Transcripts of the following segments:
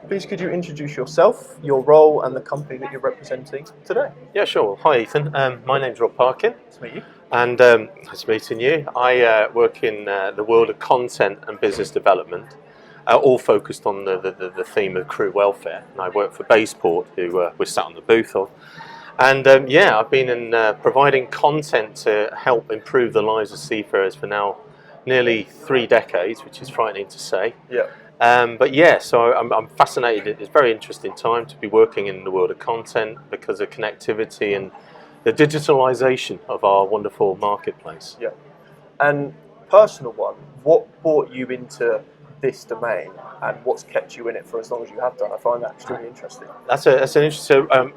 Please could you introduce yourself, your role and the company that you're representing today? Yeah, sure. Hi, Ethan. My name's Rob Parkin. Nice to meet you. And nice meeting you. I work in the world of content and business development, all focused on the theme of crew welfare. And I work for Bazeport, who we're sat on the booth of. And yeah, I've been in providing content to help improve the lives of seafarers for now nearly 3 decades, which is frightening to say. Yeah. But yeah, so I'm fascinated. It's a very interesting time to be working in the world of content because of connectivity and the digitalization of our wonderful marketplace. Yeah. And personal one, what brought you into this domain and what's kept you in it for as long as you have done? I find that extremely interesting. That's an interesting. So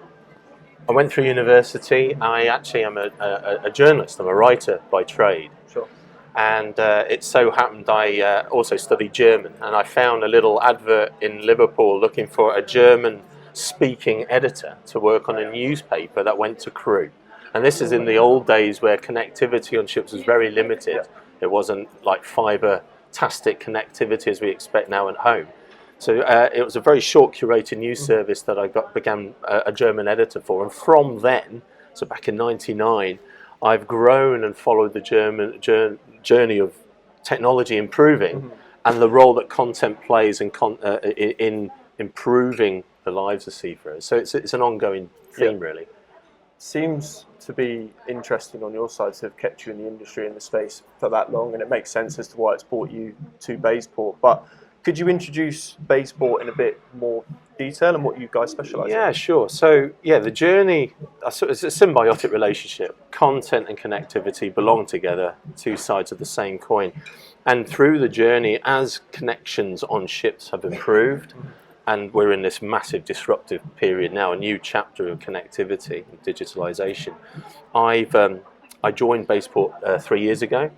I went through university. I actually am a journalist. I'm a writer by trade. Sure. And it so happened I also studied German, and I found a little advert in Liverpool looking for a German-speaking editor to work on a newspaper that went to crew. And this is in the old days where connectivity on ships was very limited. Yeah. It wasn't like fibre-tastic connectivity as we expect now at home. So it was a very short curated news service that I began a German editor for, and from then, so back in '99, I've grown and followed the German journey of technology improving and the role that content plays in improving the lives of seafarers. So it's an ongoing theme, really. Seems to be interesting on your side to have kept you in the industry in the space for that long, and it makes sense as to why it's brought you to Bazeport. But could you introduce Bazeport in a bit more detail and what you guys specialise in? Yeah, sure. So yeah, the journey, it's a symbiotic relationship. Content and connectivity belong together, 2 sides of the same coin. And through the journey, as connections on ships have improved, and we're in this massive disruptive period now, a new chapter of connectivity and digitalisation, I joined Bazeport 3 years ago.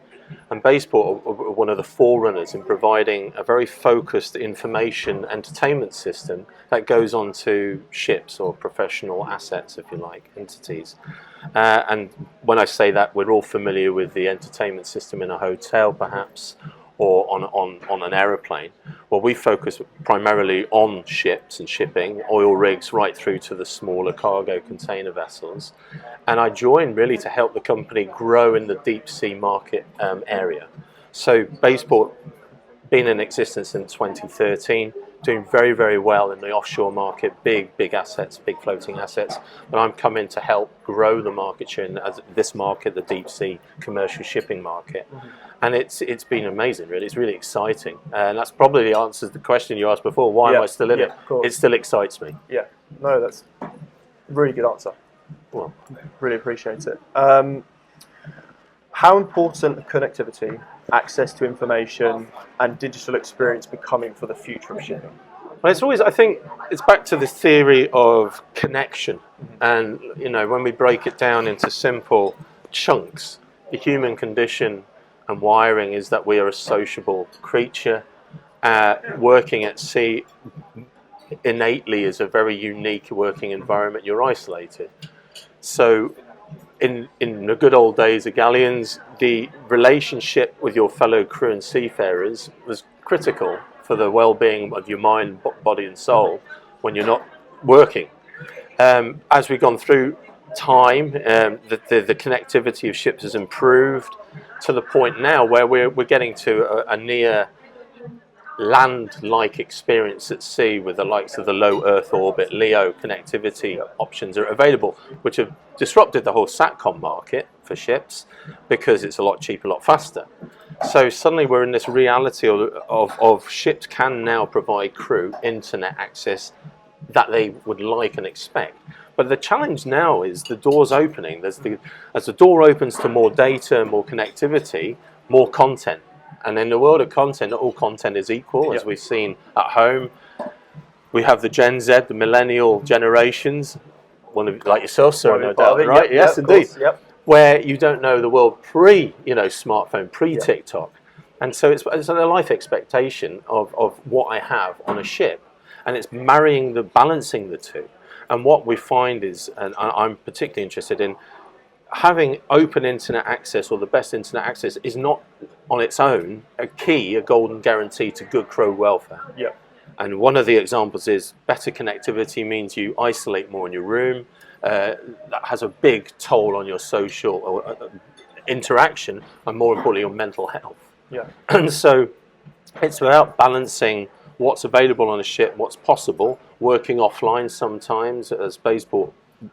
And Bazeport are one of the forerunners in providing a very focused information entertainment system that goes on to ships or professional assets, if you like, entities. And when I say that, we're all familiar with the entertainment system in a hotel, perhaps, or on an aeroplane. Well, we focus primarily on ships and shipping, oil rigs, right through to the smaller cargo container vessels. And I joined really to help the company grow in the deep sea market area. So Bazeport, been in existence since 2013, doing very, very well in the offshore market, big assets, big floating assets. But I'm coming to help grow the market share in this market, the deep sea commercial shipping market. And it's been amazing, really. It's really exciting. And that's probably answers the question you asked before. Why am I still in it? It still excites me. Yeah, no, that's a really good answer. Well, really appreciate it. How important are connectivity, access to information, and digital experience becoming for the future of shipping? Well, it's always, I think, it's back to this theory of connection. And, you know, when we break it down into simple chunks, the human condition and wiring is that we are a sociable creature. Working at sea innately is a very unique working environment. You're isolated. So in the good old days of galleons, the relationship with your fellow crew and seafarers was critical for the well-being of your mind, body and soul when you're not working. As we've gone through time, the connectivity of ships has improved to the point now where we're getting to a near land-like experience at sea with the likes of the low Earth orbit, LEO connectivity options are available, which have disrupted the whole SATCOM market for ships because it's a lot cheaper, a lot faster. So suddenly we're in this reality of ships can now provide crew internet access that they would like and expect. But the challenge now is the door's opening. As the door opens to more data, more connectivity, more content. And in the world of content, not all content is equal, as we've seen at home. We have the Gen Z, the millennial generations, one of like yourself, sir, no doubt, right? Yes, indeed. Where you don't know the world pre-smartphone, pre-TikTok. And so it's a life expectation of what I have on a ship. And it's balancing the two. And what we find is, and I'm particularly interested in, having open internet access or the best internet access is not on its own a golden guarantee to good crew welfare. And one of the examples is better connectivity means you isolate more in your room. That has a big toll on your social interaction, and more importantly, your mental health. Yeah. And so it's about balancing what's available on a ship, what's possible, working offline sometimes, as Bazeport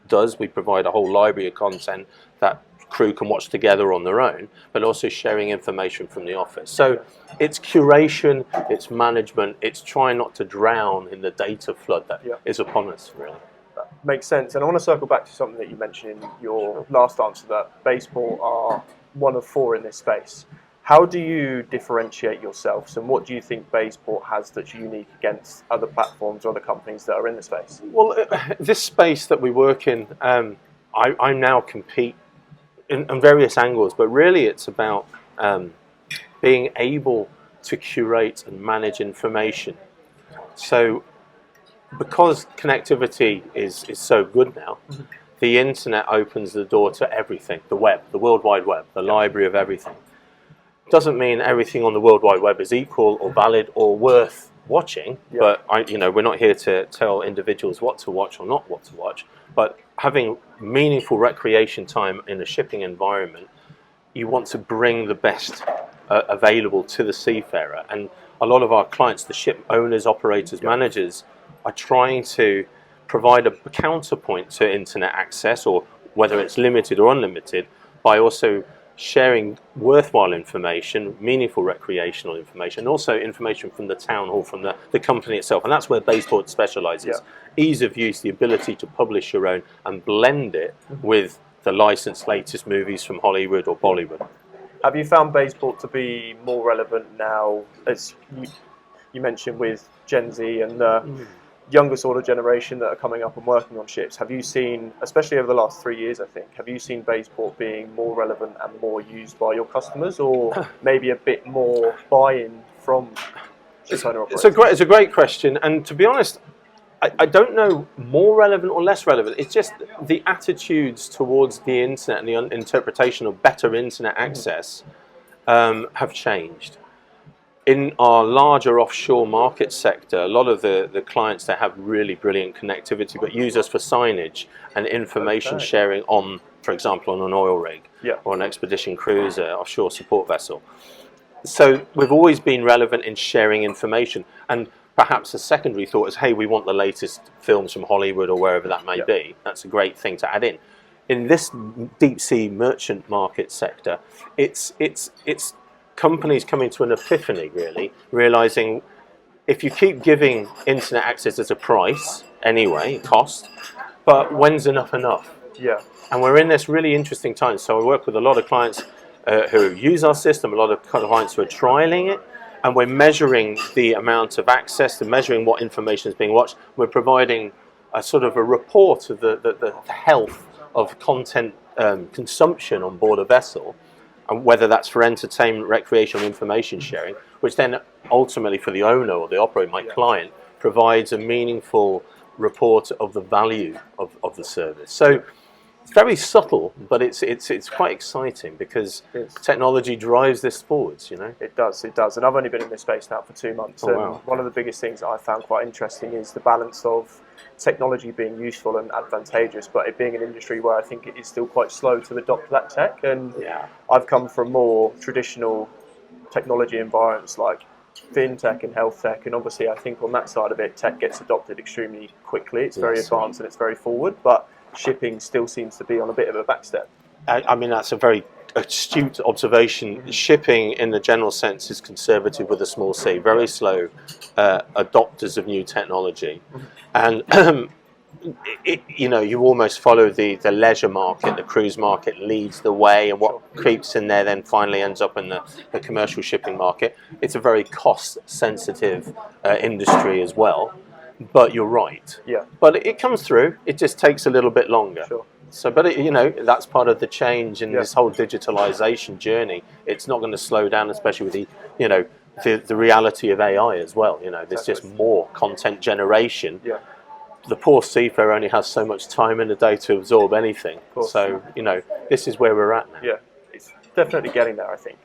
does. We provide a whole library of content that crew can watch together on their own, but also sharing information from the office. So it's curation, it's management, it's trying not to drown in the data flood that is upon us, really. That makes sense. And I want to circle back to something that you mentioned in your last answer, that Bazeport are one of 4 in this space. How do you differentiate yourselves, and what do you think Bazeport has that's unique against other platforms or other companies that are in the space? Well, this space that we work in, I now compete in various angles, but really it's about being able to curate and manage information. So because connectivity is so good now, the internet opens the door to everything, the web, the World Wide Web, the library of everything. Doesn't mean everything on the World Wide Web is equal or valid or worth watching, but we're not here to tell individuals what to watch or not what to watch, but having meaningful recreation time in a shipping environment, you want to bring the best available to the seafarer. And a lot of our clients, the ship owners, operators, managers, are trying to provide a counterpoint to internet access, or whether it's limited or unlimited, by also sharing worthwhile information, meaningful recreational information, and also information from the town hall, from the company itself. And that's where Bazeport specializes. Ease of use, the ability to publish your own and blend it with the licensed latest movies from Hollywood or Bollywood. Have you found Bazeport to be more relevant now, as you mentioned, with Gen Z and the younger sort of generation that are coming up and working on ships? Have you seen, especially over the last 3 years, I think, have you seen Bazeport being more relevant and more used by your customers, or maybe a bit more buy-in from ship owner operators? It's a great question, and to be honest, I don't know more relevant or less relevant. It's just the attitudes towards the internet and the interpretation of better internet access have changed. In our larger offshore market sector, a lot of the clients, they have really brilliant connectivity, but use us for signage and information sharing on, for example, on an oil rig or an expedition cruiser, offshore support vessel. So we've always been relevant in sharing information. And perhaps a secondary thought is, hey, we want the latest films from Hollywood or wherever that may be. That's a great thing to add in. In this deep sea merchant market sector, it's companies coming to an epiphany, really, realizing if you keep giving internet access as a price, anyway, cost, but when's enough? And we're in this really interesting time. So I work with a lot of clients who use our system, a lot of clients who are trialing it, and we're measuring the amount of access, and measuring what information is being watched. We're providing a sort of a report of the health of content consumption on board a vessel, and whether that's for entertainment, recreational information sharing, which then ultimately for the owner or the operator, my client, provides a meaningful report of the value of the service. So it's very subtle, but it's quite exciting because technology drives this forwards, you know. It does. And I've only been in this space now for 2 months. And one of the biggest things that I found quite interesting is the balance of technology being useful and advantageous, but it being an industry where I think it is still quite slow to adopt that tech. And I've come from more traditional technology environments like fintech and health tech, and obviously I think on that side of it, tech gets adopted extremely quickly. It's very advanced and it's very forward, but shipping still seems to be on a bit of a backstep. I mean, that's a very astute observation. Shipping, in the general sense, is conservative with a small c, very slow adopters of new technology. And you almost follow the leisure market, the cruise market leads the way, and what creeps in there then finally ends up in the commercial shipping market. It's a very cost-sensitive industry as well. But you're right. But it comes through. It just takes a little bit longer. So, but that's part of the change in this whole digitalization journey. It's not going to slow down, especially with the reality of AI as well. There's just more content generation. The poor seafarer only has so much time in the day to absorb anything. So, this is where we're at now. It's definitely getting there, I think.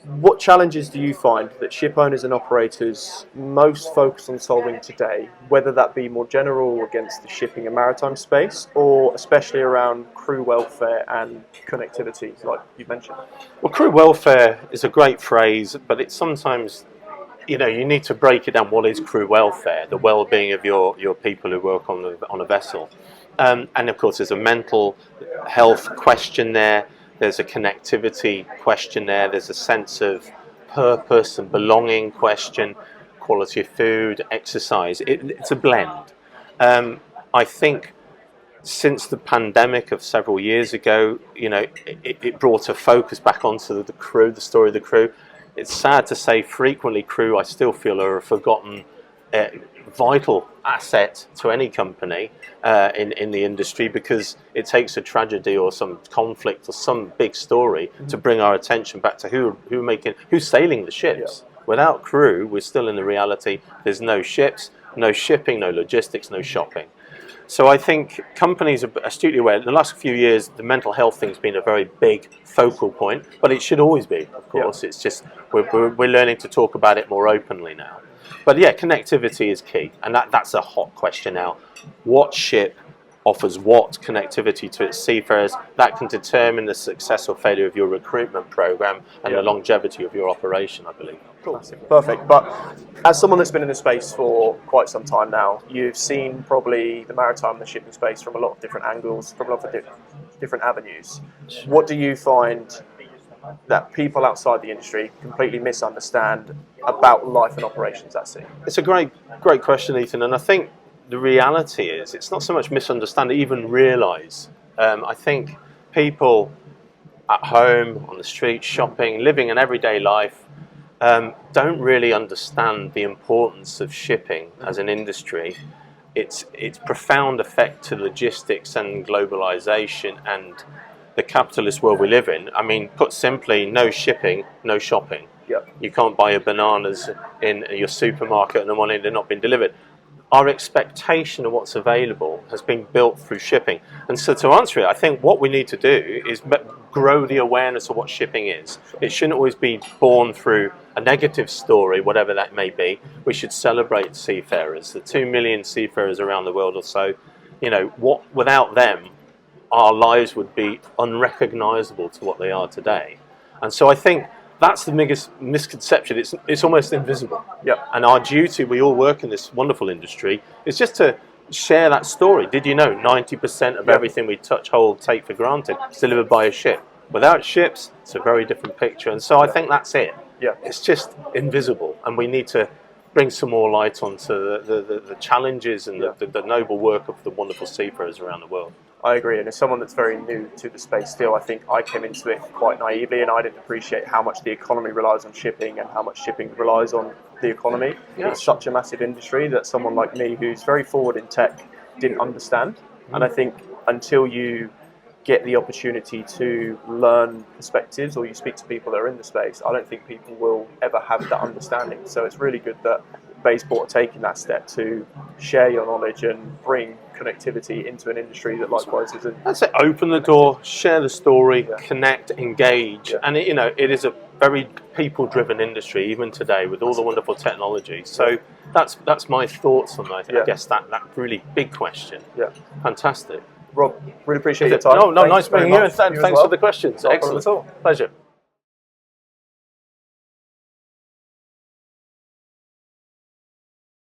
What challenges do you find that ship owners and operators most focus on solving today, whether that be more general against the shipping and maritime space, or especially around crew welfare and connectivity, like you mentioned? Well, crew welfare is a great phrase, but it's sometimes, you need to break it down. What is crew welfare? The well-being of your people who work on a vessel. And of course, there's a mental health question there. There's a connectivity question there. There's a sense of purpose and belonging question, quality of food, exercise. It's a blend. I think since the pandemic of several years ago, it brought a focus back onto the crew, the story of the crew. It's sad to say, frequently crew, I still feel, are a forgotten vital asset to any company in the industry, because it takes a tragedy or some conflict or some big story to bring our attention back to who's sailing the ships. Yeah. Without crew, we're still in the reality there's no ships, no shipping, no logistics, no shopping. So I think companies are astutely aware. In the last few years, the mental health thing's been a very big focal point, but it should always be, of course. Yeah. It's just we're learning to talk about it more openly now. But yeah, connectivity is key, and that's a hot question now. What ship offers what connectivity to its seafarers? That can determine the success or failure of your recruitment program and the longevity of your operation, I believe. Cool. Perfect. But as someone that's been in the space for quite some time now, you've seen probably the maritime and the shipping space from a lot of different angles, from a lot of different avenues. What do you find that people outside the industry completely misunderstand about life and operations at sea? It's a great question, Ethan, and I think the reality is it's not so much misunderstand, even realise. I think people at home, on the street, shopping, living an everyday life, don't really understand the importance of shipping as an industry. Its profound effect to logistics and globalisation and the capitalist world we live in. I mean, put simply, no shipping, no shopping. Yep. You can't buy your bananas in your supermarket and the morning they're not being delivered. Our expectation of what's available has been built through shipping. And so to answer it, I think what we need to do is grow the awareness of what shipping is. It shouldn't always be born through a negative story, whatever that may be. We should celebrate seafarers, the 2 million seafarers around the world or so. Without them, our lives would be unrecognisable to what they are today. And so I think that's the biggest misconception. It's almost invisible. Yep. And our duty, we all work in this wonderful industry, is just to share that story. Did you know 90% of everything we touch, hold, take for granted is delivered by a ship? Without ships, it's a very different picture. And so I think that's it. Yeah. It's just invisible, and we need to bring some more light onto the challenges and the noble work of the wonderful seafarers around the world. I agree, and as someone that's very new to the space still, I think I came into it quite naively, and I didn't appreciate how much the economy relies on shipping and how much shipping relies on the economy. Yeah. It's such a massive industry that someone like me, who's very forward in tech, didn't understand. And I think until you get the opportunity to learn perspectives or you speak to people that are in the space, I don't think people will ever have that understanding. So it's really good that Bazeport are taking that step to share your knowledge and bring connectivity into an industry that likewise isn't. That's it. Open the door, share the story, connect, engage, and it is a very people-driven industry even today with all the wonderful technology. So that's my thoughts on that. I guess that really big question. Yeah, fantastic. Rob, really appreciate your time. No, nice being here. Thanks for the questions. Excellent. Pleasure.